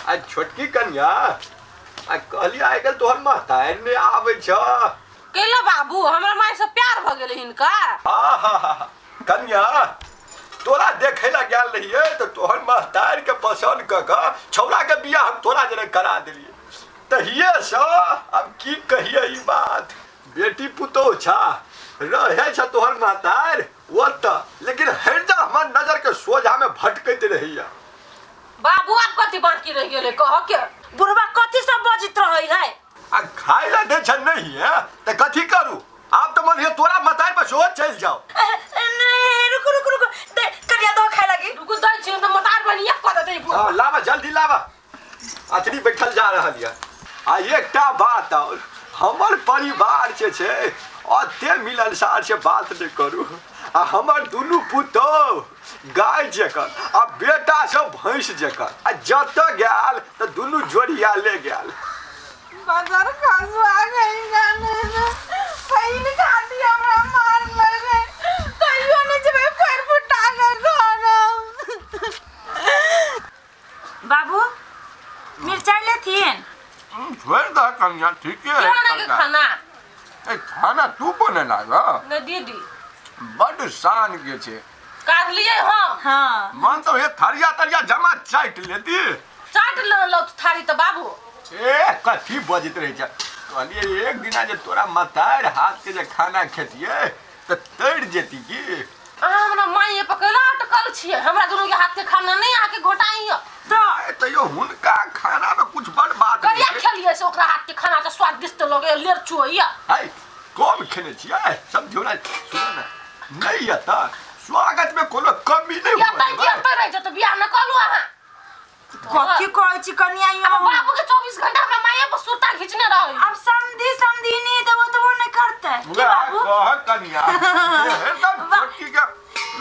आ छोटकी कन्या आ कहली आइ काल्हि तोहर महतारी ने आबै छ केला बाबू हमरा माय से प्यार भ गेलै हिनका। कन्या तोरा देखे ला गेल रहिए तो तोहर महतारी के पसंद क के छौरा के बियाह हम तोरा जरे करा देलिए। तहिए से अब की कहिए ई बात बेटी पुतोह छा रहे छ तोहर महतारी ओत लेकिन हरदम हमर नजर के सोझा में भटकैत रहिया। बाबू आप कथी बाकी रह गेले कह के बुढ़वा कथी सब बजित रहै है। आ खाए ला दे छ नहीं है त कथी करू आप तो मन तोरा महतारी पर सोच चल जाओ। रुको रुको रुको दे करिया दो खाए लगी रुको दे छ न मतार बनी एक पद दे। हां लावा जल्दी लावा अतरी बैठल जा रहल या। आ एकटा बात और हमर परिवार छे अते मिलनसार से बात नहीं करू। आ हमर दुनू पुतोह गाय जकर आ बेटा सब भैंस जकर आ जत गेल त दुनू जोड़िया ले गेल। बाजार खासवा गई गाने ना पहिन खाती हमरा मार लगे कहियो ने जबे पैर फुटा गए घर। बाबू मिर्चाई लेथिन छोड़ दा कन्या ठीक है खाना ए खाना तू बनेला न दीदी बड़ शान के छे काट लिए हम। हां मन तो ये थरिया तरिया जमा चाट लेती चाट लो थारी त बाबू ए कथी बजित रहे छ कहलिए एक दिना जे तोरा मतार हाथ के जे खाना खेतिए त तड़ जेती की। हमरा माये पकला अटकल छिए हमरा दुनू के हाथ के खाना नहीं आके घोटाई तो यो हुनका खाना में कुछ बड़ बात करिया खेलिए से ओकरा हाथ के खाना त स्वादिष्ट लगे लेर छुइया। हाय कम खेने छिए सब जोना सुनो ना नहीं आता स्वागत में कोनो कमी नहीं या त रह जत बियाह न कलु अहाँ कथी कहै छी कन्या यो बाबू के 24 घंटा हमरा माये पर सूता खींचने रही। अब समधी नहीं तो वो नहीं करते की बाबू कह कन्या एकदम छोटकी के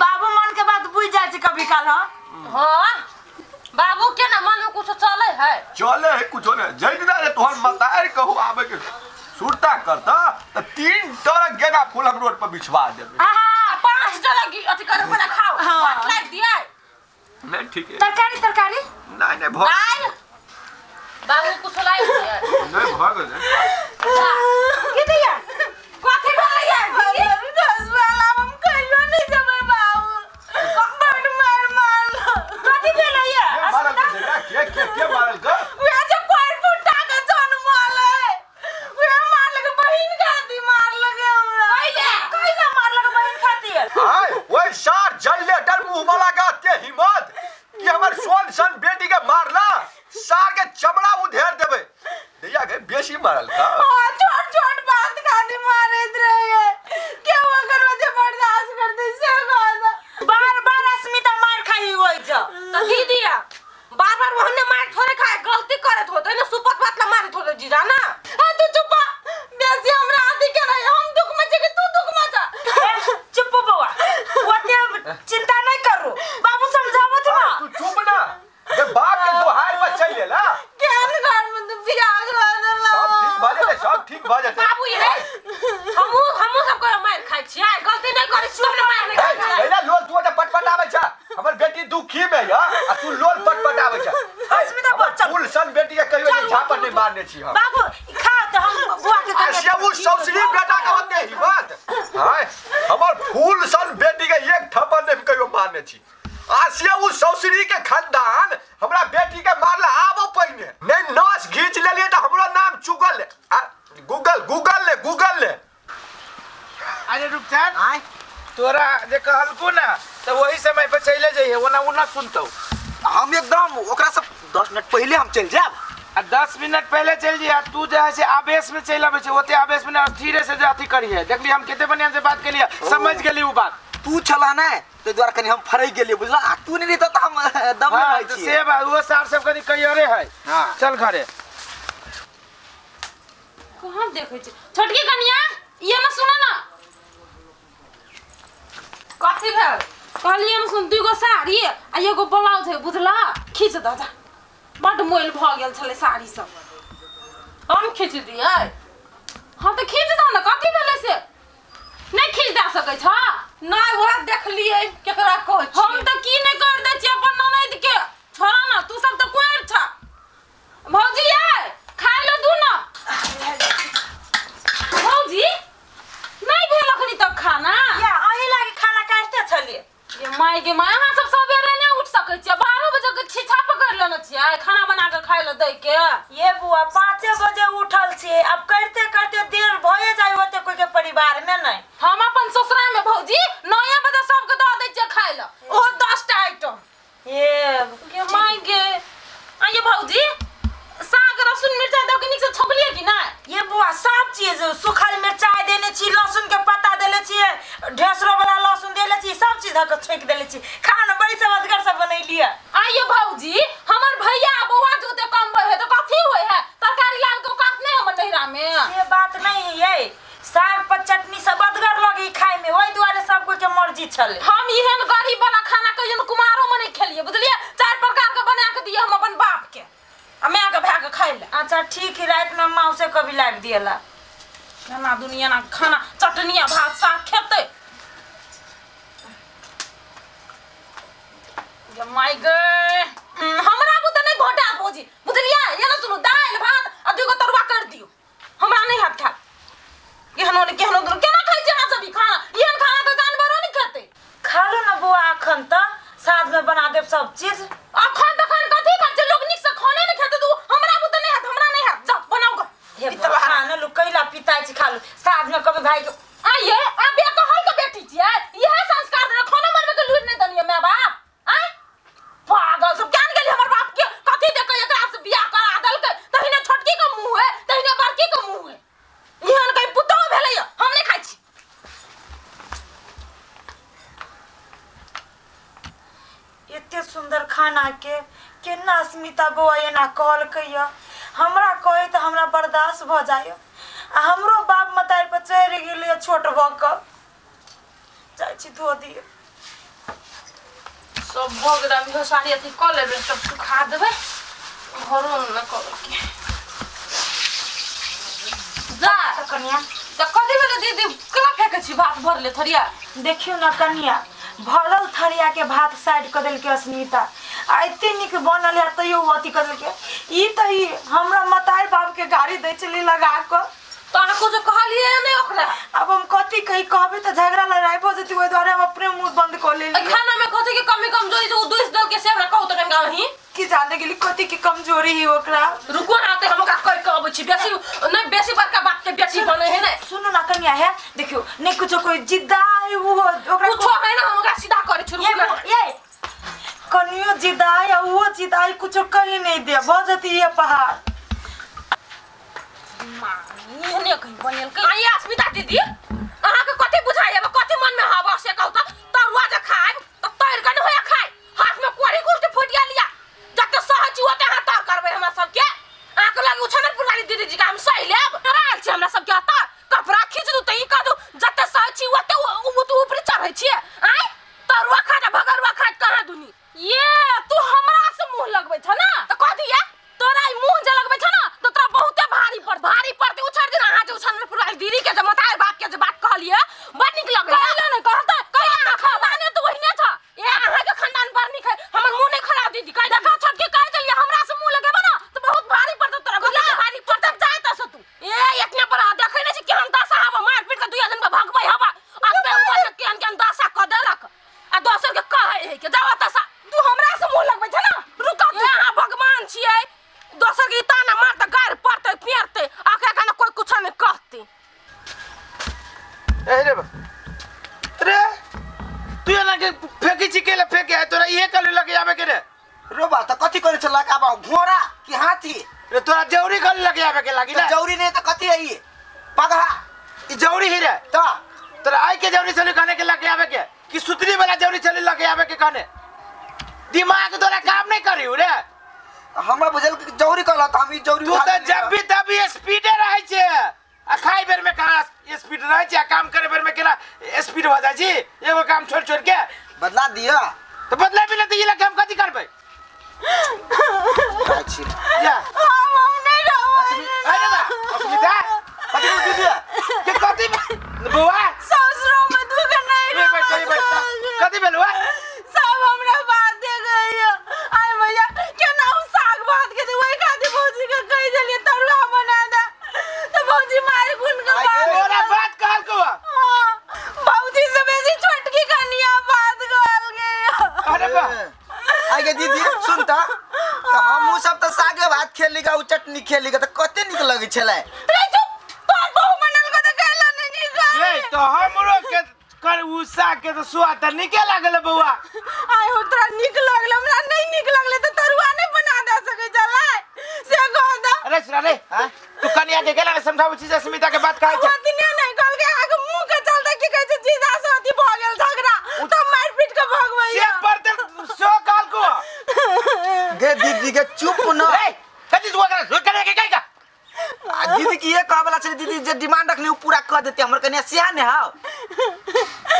बाबू मन के बात बुझ जाय छै कभी काल। हां बाबू के ना मन में कुछ चले है कुछ ने जइना रे तोहर मतार कहू आबे के सुरता करता त 3 तरह गेना फूल हम रोड पर बिछवा देबे। हां 5 तरह अथी करे बड़ा खाओ बात लाग दिए नहीं ठीक है तरकारी नहीं भग नहीं बाबू कुछ लाई दिए नहीं भग के दिया कथी भइया दीदी 10 वाला हम कहियो नहीं जबै बाबू बड़ मार कथी भेलैया के मारल का वे जे पैर फुटा के जन्म आले वे मार लगे बहिन खाती मार लगे हमरा कइला मार लगे बहिन खाती हाय ओए सार जल्ले डर मुंह वाला का ते हिम्मत कि हमर सोन सन बेटी के मारला सार के चमड़ा उधेर देबे दैया के बेसी मारल का छोट बात खाली मारत रहे के अगर वजह बर्दाश्त करते से बार अस्मिता मार खाई होई छ त दीदी बार वहने मार थोड़े खाए गलती करत होते ना सुपत पातला मारे थोड़े जीजा ना तू चुप बेसी हमरा आदि के रहे हम दुख में छ तू दुख में छ चुप बउआ ओते चिंता नहीं करू बाबू समझावत ना तू चुप ना जे बाप के दोहार पर चल लेला केन घर में तू बियाह करा सब ठीक भ जाते बाबू ये हमहु सब को मार खाइ छियै गलती नहीं करै छी हमने मार नहीं खाइ पहिला लोल तू त पटपटावे छ हमर बेटी दुखी में या आ तू लोल पटपटावे छ अस्मिता बच्चा फूल सन बेटी के कहियो झापड़ नहीं मारने छी हम बाबू खा तो हम बुआ के आसिया वो सौसरी बेटा का होते हिम्मत हाय हमर फूल सन बेटी के एक थप्पड़ नहीं कहियो मारने छी आसिया वो सौसरी के खानदान हमरा बेटी के मारला आबो पहिने नहीं नस घींच लेलिए त हमरो नाम चुगल गूगल ले अरे रुपचान आय तोरा जे कहलकू ना तो वही समय पे चले जाइए वो ना सुनतो हम एकदम ओकरा से 10 मिनट पहले हम चल जाब आ 10 मिनट पहले चल जी तू जो है से आवेश में चल आवे छै ओते आवेश में धीरे से जाती करिए देखली हम केते बढ़िया से बात केलिए समझ गेली वो बात तू चला ना तो द्वारा कनी हम फरई गेलिए बुझला तू नहीं रहता तो हम दम में भाई छी से बात वो सार सब कनी कहियरे है हां चल घरे कहां देखै छी छोटकी कन्या ये ना सुना ना कथी भेल कहलिए हम सुन दुगो साड़ी आ एगो ब्लाउज है बुझला खींच द जा बड मोइल भ गेल छले साड़ी सब हम खींच दिए हां तो खींच द ना कथी भेले से नहीं खींच दे सकै छ नहीं ओरा देख लिए केकरा कहै छी हम तो की नहीं कर दे छी अपन ननद के छोड़ा ना तू सब तो कोर छ माँ अहाँ सब सवेरे नहीं उठ सकै छियै 12 बजे के छिछा पकड़ लेने छियै खाना बना के खाइ ले दै के ये बुआ 5 बजे उठल छी अब करते करते देर भए जाय होते कोई के परिवार में नहीं हम अपन ससुरा में भौजी 9 बजे सबके दऽ दै छियै खाइ ले ओ 10 टा आइटम ये माय गे आ ये भौजी साग रसुन मिर्चाई दऽ के नीक से छोकलिए कि नहीं ये बुआ सब चीज सूखल मिर्चाई देने छी लहसुन के पत्ता देले छी ढेसरो वाला लहसुन देले छी सब चीज धक छेक देले छी खाना बड़ी समझगर से बनैलिए आ ये भौजी हमर भैया बौआ जोते कम है तो कथी होय है तरकारी लाल के काट नहीं हमर नहिरा में ये बात नहीं है ये साग पर चटनी सब बदगर लगी खाए में ओई दुआरे सब कोई के मर्जी छले हम इहन गरीब वाला खाना कहियो कुमारो में नहीं खेलिए बुझलिए 4 प्रकार के बना के दिए हम अपन बाप के आ मैं के भा के खाइ ले अच्छा ठीक है रात में माँ से कभी लाइव दिएला खाना दुनिया ना खाना चटनिया भात साग खेते ये माय गे हमरा बुते नहीं घोटा भौजी बुझलिए ये ना सुनो दाल भात आ दुगो तरुआ कर दियो हमरा नहीं हाथ खा केहनो केना खाइ छै अहाँ सब ई खाना एहन खाना तो जानवरो नहीं खेते खा लो ना बुआ अखन त साथ में बना देब सब चीज अखन तखन कथी कर छै लोग निक से खाने नहीं खेते तू हमरा बुते नहीं हाथ हमरा नहीं हाथ जा बनाओ ग हे खाना लो कैला पिताई छी खा लो साथ में कभी भाई के आइए आ बे कहल के बेटी छियै यह संस्कार दे खाना बनवे के लूट नहीं दलिए माय बाप आय पागल सब जान गेली हमर बाप के कथी देख एकरा से बियाह करा दल के तहिने छोटकी के मुंह है तहिने बड़की के मुंह है इहन कहीं पुतो भेलै हम नहीं खाइ छी इतने सुंदर खाना के केना अस्मिता बुआ एना कहल कहिया हमरा कहे त हमरा बर्दाश्त भ जाय आ हमरो बाप मतार पर चढ़ गेलिए छोट भ क जाय छी धो दिए सब भगराम के साड़ी अथी क लेबे तब सुखा देबे घरो न कर के जा त कन्या त कथी भेलै दीदी कला फेके छी भात भरले थरिया देखियो ना कन्या भरल थरिया के भात साइड क देल के अस्मिता आ इतने निक बनल है तैयो अथी कर देल के ई त ई हमरा मतार बाप के गाड़ी दै चली लगा क तो अहाँ कुछ कहलिए नहीं ओकरा अब हम कथी कही कहबे त झगड़ा लड़ाई भ जेती ओइ द्वारे हम अपने मुंह बंद कर लेली खाना में कथी के कमी कमजोरी जो दुइस दल के से हमरा कहू त कम ही की जाने गेली कथी की कमजोरी ही ओकरा रुको ना ते हम ओकरा कह के अबै छी बेसी नहीं बेसी बड़का बात के बेटी बने है नहीं सुनो ना कन्या है देखियो नहीं कुछ कोई जिद्दा है वो ओकरा कुछ है ना हम ओकरा सीधा करे छी रुको ये कनियो जिद्दा है वो जिद्दा है कुछ कहीं नहीं दे बजती है पहाड़ मानी ने कहीं बनल के आई अस्मिता दीदी अहाँ के कथि बुझाय अब कथि मन में हवा से कहू त तरुआ जे खाब त तैर के न होया खाय हाथ में कोरी गुलटी फुटिया लिया जते सहज होते हाथ तर करबे हमरा सब के आंख लगे उछनल पुरानी दीदी जी का हम सही लेब कराल छी हमरा सब के आता कपड़ा खींच दू त ई कह दू जते सहज होते उ ऊपर चढ़ै छी आय तरुआ खा जा भगरुआ खा कहां दुनी ये तू हमरा से मुंह लगबै छ ना त कह दिया तोरा ई मुंह जे लगबै छ ना तो तोरा बहुते भारी पड़ते उछड़ दिन अहाँ जे उछनल पुरानी दीदी के जे मतार बाप के जे बात कहलिए बड़ निक लगे कहला नहीं कहता कहिया ना खा माने तो वही ने छ ए अहाँ के खानदान पर निक है हमर मुंह नहीं खराब दीदी कह देखा छट के कह देलिए हमरा से मुंह लगेबा ना तो बहुत भारी पड़ते तोरा बुझला भारी पड़ते जाए त से तू ए इतने पर देखे नहीं छी केहन दासा हवा मार पीट के दुया दिन में भगबै हवा आबे ऊपर से केहन दासा क देलक आ दोसर के कहे है के जावा तसा तू हमरा से मुंह लगबै छ ना रुका तू अहाँ भगवान छियै दोसर के ताना मार त गार पड़ते पेरते आके का कोई कुछ नहीं कहते ए रे तू ये ना के फेंकी चिकेला फेंके है तोरा ये कल लगे आवे के रे रोबा त कथी करे छ लगा बा घोड़ा कि हाथी रे तोरा जौरी कल लगे आवे के लागी ना जौरी नहीं त कथी है ये पगहा ई जौरी ही रे त तोरा आई के जौरी चली खाने के लगे आवे के कि सुतरी वाला जौरी चली लगे आवे के खाने दिमाग तोरा काम नहीं करी रे हमरा बुझल कि जौरी कहला त हम ई जौरी तू त जब भी तभी स्पीडे रहै छे आ खाई बेर में कहां स्पीड रहै छे काम करे बेर में केना स्पीड हो जाय छी एगो काम छोड़ छोड़ के बदला दिया तो बदला भी नहीं ये काम कथी करबै अच्छी या हम नहीं रहबै अरे बा अस्मिता कथी बोल दिया के कथी बुआ ससुरो में दुख नहीं ये बैठ कथी भेलवा सब हमरा बात दे गई आय भैया केना हम साग भात के वही खाती भौजी के कह देलिए तरुआ बना दे तो भौजी मार गुन के तोरा बात कहल को भौजी से बेसी छोटकी कन्या बात कहल गई खेलीगा उ चटनी खेलीगा त कते निक लगे छले। रे चुप तोर बहु बनल को त कहला नहीं गा ये तो हमरो के कर उसा के तो स्वाद त निके लागल बउआ। आय हो तोरा निक लागल हमरा नहीं निक लागले त तरुआ नहीं बना दे सके चला से गोदा अरे सुना रे हां तू कनिया के गेला समझाऊ छी स्मिता के बात कहै छै। बात नहीं नहीं कल के आगे मुंह के चलते की कहै छै जीजा से अथी भ गेल झगड़ा तो मार पीट के भगवैया से बर्तन सो काल को गे दीदी के चुप न ए कति तू कर करे के कहिगा दीदी की ये कहबला छै दीदी जे डिमांड रखले उ पूरा कर देते हमर कनिया सियान है हां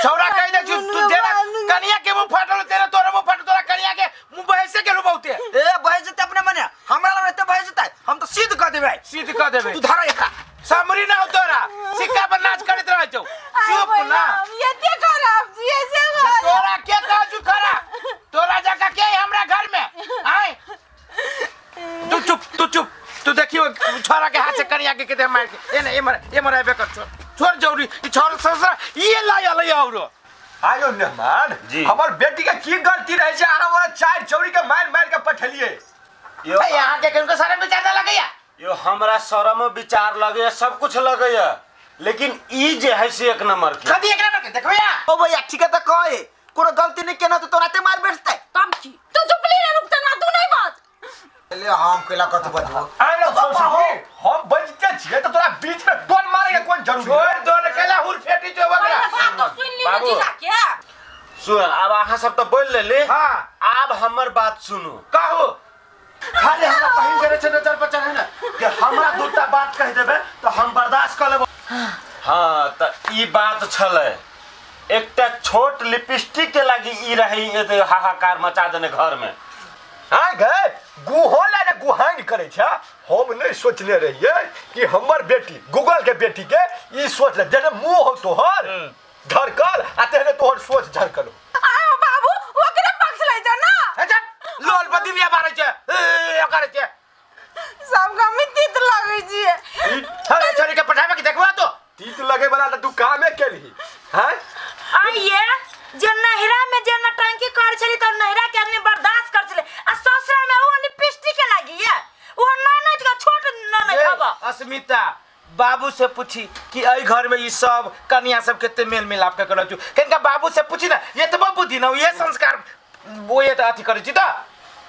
छौरा कहि दे तू जेरा कनिया के मुंह फाटल तेरे तोरे मुंह फाटल तोरा कनिया के मुंह बहसे के रुबौते ए बह जते अपने मने हमरा लगे त बह जते हम तो सीध कर देबै सीध कर देबे तू धरा एका सामरी ना हो तोरा सिक्का पर नाच करत रह छौ चुप ना ये ते खराब जी ऐसे तोरा के काजू खरा तोरा जका के हमरा घर में आए तू चुप तू देखियो छोरा के हाथ से कनिया के केते मार के ए मर आबे कर छोड़ जरूरी ई छोरा ससुरा ये लाया ले औरो आयो मेहमान जी। हमर बेटी के की गलती रहे छै आना वाला चार चौरी के मार के पठलिए। यो भाई यहां के किनको सारे विचार ना लगैया यो हमरा शरम विचार लगे सब कुछ लगे लेकिन ई जे है से एक नंबर के कदी एकरा के देखबैया ओ भैया ठीक है त कहे कोनो गलती नहीं केना तो तोराते मार बैठतै तब की तू चुप ले रुक ना तू नहीं बात ले हम केला कत बजबो अरे हम बजते छिए त तोरा बीच में टोन मारे के कोन जरूरी छोड़ दो केला हुल फेटी जो बकरा बात तो सुन ली बाबू। जीजा क्या सुन अब अहाँ सब तो बोल लेली हां अब हमर बात सुनू कहू खाली हमरा पहिन करे छै नजर पर चढ़े ना कि हमरा दूटा बात कह देबे तो हम बर्दाश्त कर लेब। हां त ई बात छले एकटा छोट लिपस्टिक के लागी ई रही ए हाहाकार मचा देने घर में। हां गए गुहोला ने गुहांग करे छै हम नहीं सोचले रहिए कि हमर बेटी गूगल के बेटी के ई सोच ले जेने मुंह हो तोहर धड़कल आ तेने तोहर सोच झड़कल। आयो बाबू ओकरे पक्ष ले जा ना अच्छा लोल पर दिव्या बारे छै ए करे छै सब गमी तीत लागै छी अरे छोरी के पठावे के देखबा तो तीत लगे वाला त तू कामे केलही हैं आइए जे नहिरा में जे नटंकी कर छली त नहिरा के आदमी बर्दाश्त कर छले आ ससुरा में वो लिपस्टिक के लागी है वो ननद का छोट ननद हवा अस्मिता बाबू से पूछी कि एई घर में ई सब कन्या सब केते मेल मिलाप के करौ छु कनका बाबू से पूछी ना ये तो बुद्धि न ये संस्कार वो ये त अथी करै छी त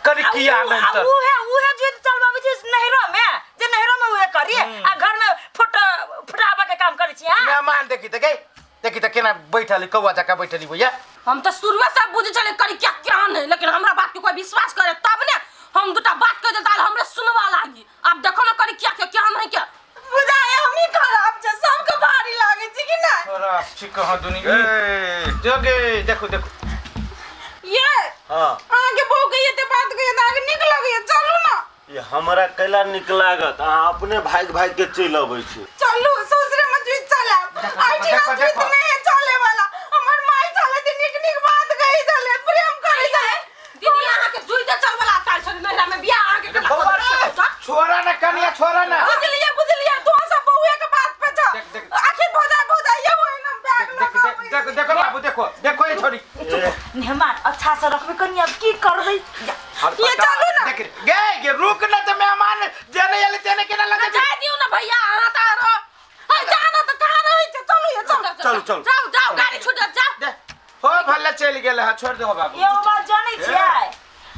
करी किया नहीं त उहे जे चल बाबू जी नहिरा में जे नहिरा में उहे करी आ घर में फुटावा के काम करै छी हां मेहमान देखी त केना बैठली कौवा जका बैठली भैया हम तो शुरुए से बुझ चले करी क्या क्या नहीं लेकिन हमरा बात के कोई विश्वास करे तब ने हम दुटा बात कह देता हमरे सुनवा लागी अब देखो ना करी क्या क्या नहीं क्या बुझाए हम ही खराब छ सबके भारी लागे छी कि ना तोरा ठीक कह दुनी जोगे देखो ये हां आगे बहु के ये बात के आगे निक लगे चलू ना ये हमरा कैला निक लागत अहाँ अपने भाग के चल अबै छी चलू ससुरे में जुई चला आई ठीक नहीं चले वाला हमर माई चले ती निक बात कही चले प्रेम करे चले दीदी आहा के जुई दे चल वाला तार छन नहरा में बियाह आगे के छोरा ना कन्या छोरा ना बुझलिए तू सब बहुए के बात पे जा आखिर भोजा ये वो ना बैग देखो बाबू देखो ये छोरी मेहमान अच्छा से रखबे कनी अब की करबै ये चलू ना गे रुक ना त मेहमान जेने आले तेने केना लगे जा दियो ना भैया आहा तारो हां जाना तो कहां रही छ चलो ये चल जाओ गाड़ी छूट जा हो भल्ला चल गेल है छोड़ दो बाबू ये बात जानै छियै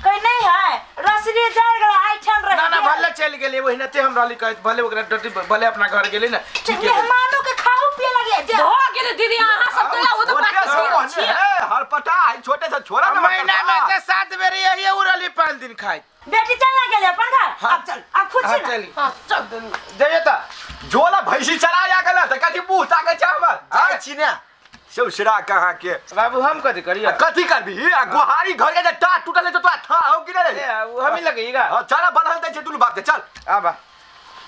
कहीं नहीं है रसरी जाय गला आई ठन रह ना भल्ला चल गेल वही नते हम रहली कहत भले ओकरा डटी भले अपना घर गेली ना ठीक है मेहमानों के खाओ पिए लगे जे हो गेले दीदी आहा सब केला वो तो बात है हर पटा है छोटे से छोरा ना महीना में ते 7 बेर ये उरली 5 दिन खाई बेटी चल ना गेले अपन घर अब चल अब खुद हां से चली हां चल जइए त जोला भैंसी चराया गेला त कथि मुंह ताके चावल जाय छी ना ससुरा कहां के बाबू हम कथि करिए कथि करबी आ गुहारी घर के टाट टूटले तो तोरा था हो कि रे हम ही लगेगा चल बदल दे छै दुनु बाप के चल आबा